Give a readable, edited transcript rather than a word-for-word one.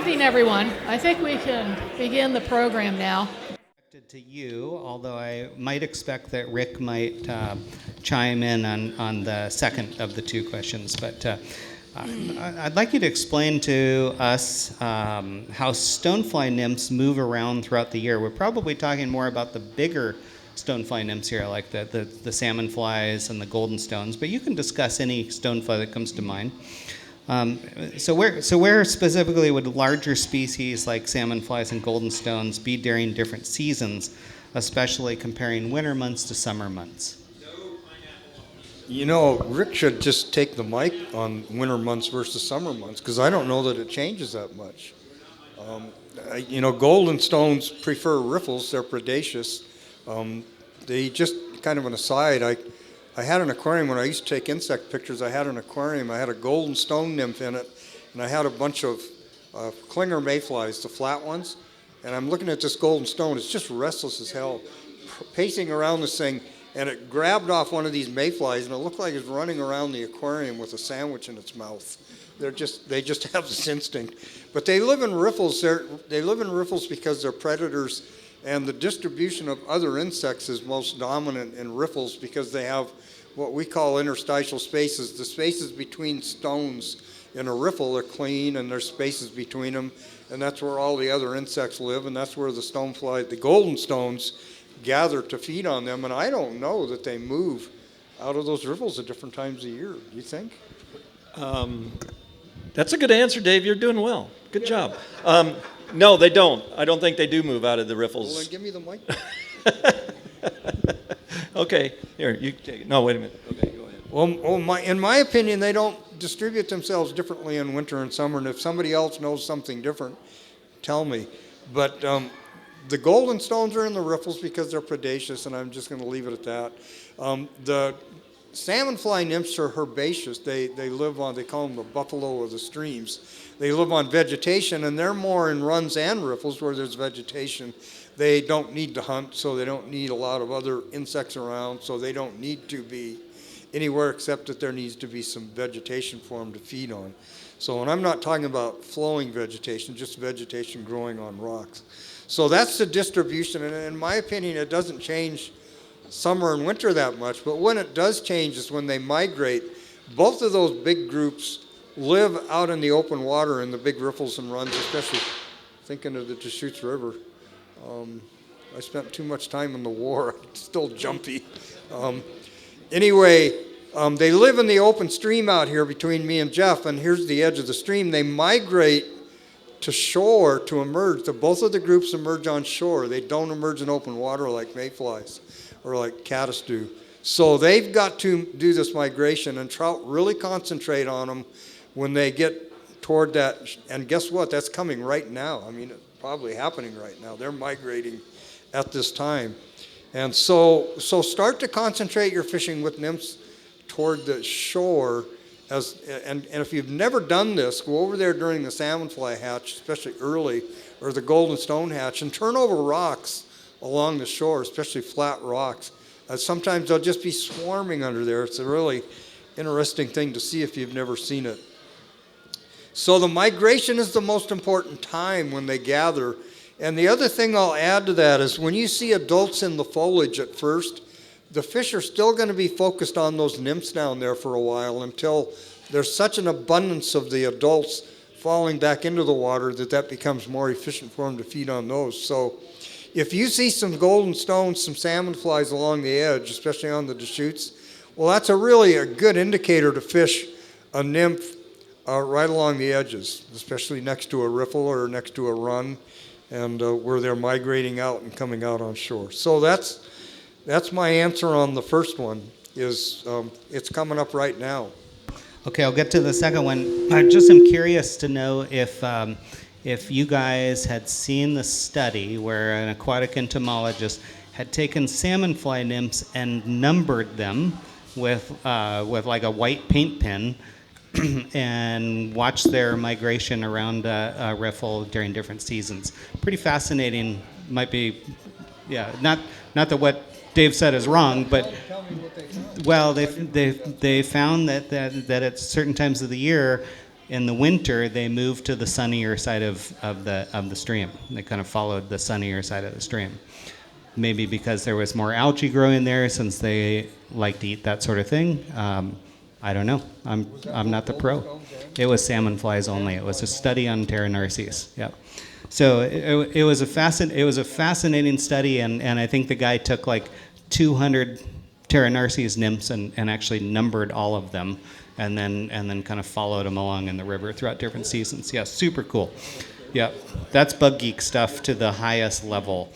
evening, everyone. I think we can begin the program now. To you, although I might expect that Rick might chime in on the second of the two questions. But I'd like you to explain to us how stonefly nymphs move around throughout the year. We're probably talking more about the bigger stonefly nymphs here, like the salmon flies and the golden stones, but you can discuss any stonefly that comes to mind. So where specifically would larger species like salmon flies and golden stones be during different seasons, especially comparing winter months to summer months? You know, Rick should just take the mic on winter months versus summer months, because I don't know that it changes that much. Golden stones prefer riffles. They're predaceous. They just, kind of an aside, I had an aquarium when I used to take insect pictures. I had an aquarium. I had a golden stone nymph in it, and I had a bunch of clinger mayflies, the flat ones. And I'm looking at this golden stone. It's just restless as hell, pacing around this thing. And it grabbed off one of these mayflies, and it looked like it's running around the aquarium with a sandwich in its mouth. They just have this instinct. But they live in riffles. They live in riffles because they're predators, and the distribution of other insects is most dominant in riffles because they have what we call interstitial spaces. The spaces between stones in a riffle are clean, and there's spaces between them, and that's where all the other insects live, and that's where the stonefly, the golden stones, gather to feed on them. And I don't know that they move out of those riffles at different times of year. Do you think? That's a good answer, Dave. You're doing well. Good job. No, they don't. I don't think they do move out of the riffles. Well, then give me the mic. Okay, here, you take it. No, wait a minute. Okay, go ahead. Well, in my opinion, they don't distribute themselves differently in winter and summer, and if somebody else knows something different, tell me. But the golden stones are in the riffles because they're predaceous, and I'm just going to leave it at that. The salmon fly nymphs are herbaceous. They live on, they call them the buffalo of the streams. They live on vegetation, and they're more in runs and riffles where there's vegetation. They don't need to hunt, so they don't need a lot of other insects around, so they don't need to be anywhere except that there needs to be some vegetation for them to feed on. So, and I'm not talking about flowing vegetation, just vegetation growing on rocks. So that's the distribution, and in my opinion, it doesn't change summer and winter that much, but when it does change is when they migrate. Both of those big groups live out in the open water in the big riffles and runs, especially thinking of the Deschutes River. I spent too much time in the war. I'm still jumpy. Anyway, they live in the open stream out here between me and Jeff, and here's the edge of the stream. They migrate to shore to emerge. Both of the groups emerge on shore. They don't emerge in open water like mayflies or like caddis do. So they've got to do this migration, and trout really concentrate on them when they get toward that. And guess what? That's coming right now. I mean, it's probably happening right now. They're migrating at this time. And so start to concentrate your fishing with nymphs toward the shore. And if you've never done this, go over there during the salmon fly hatch, especially early, or the golden stone hatch, and turn over rocks along the shore, especially flat rocks. Sometimes they'll just be swarming under there. It's a really interesting thing to see if you've never seen it. So the migration is the most important time when they gather. And the other thing I'll add to that is when you see adults in the foliage at first, the fish are still going to be focused on those nymphs down there for a while until there's such an abundance of the adults falling back into the water that becomes more efficient for them to feed on those. So if you see some golden stones, some salmon flies along the edge, especially on the Deschutes, well, that's really a good indicator to fish a nymph right along the edges, especially next to a riffle or next to a run, and where they're migrating out and coming out on shore. So that's my answer on the first one, is it's coming up right now. Okay, I'll get to the second one. I just am curious to know if you guys had seen the study where an aquatic entomologist had taken salmon fly nymphs and numbered them with like a white paint pen and watched their migration around a riffle during different seasons. Pretty fascinating. Might be, yeah, not that what Dave said is wrong, but Tell me what they found. well, they found that at certain times of the year, in the winter, they moved to the sunnier side of the stream. They kind of followed the sunnier side of the stream. Maybe because there was more algae growing there, since they like to eat that sort of thing. I don't know. I'm not the pro. It was salmon flies only. It was a study on Pteronarces. Yeah. So it was a fascinating study, and I think the guy took like 200 Pteronarces nymphs and actually numbered all of them, and then kind of followed them along in the river throughout different seasons. Yeah, super cool. Yeah, that's bug geek stuff to the highest level.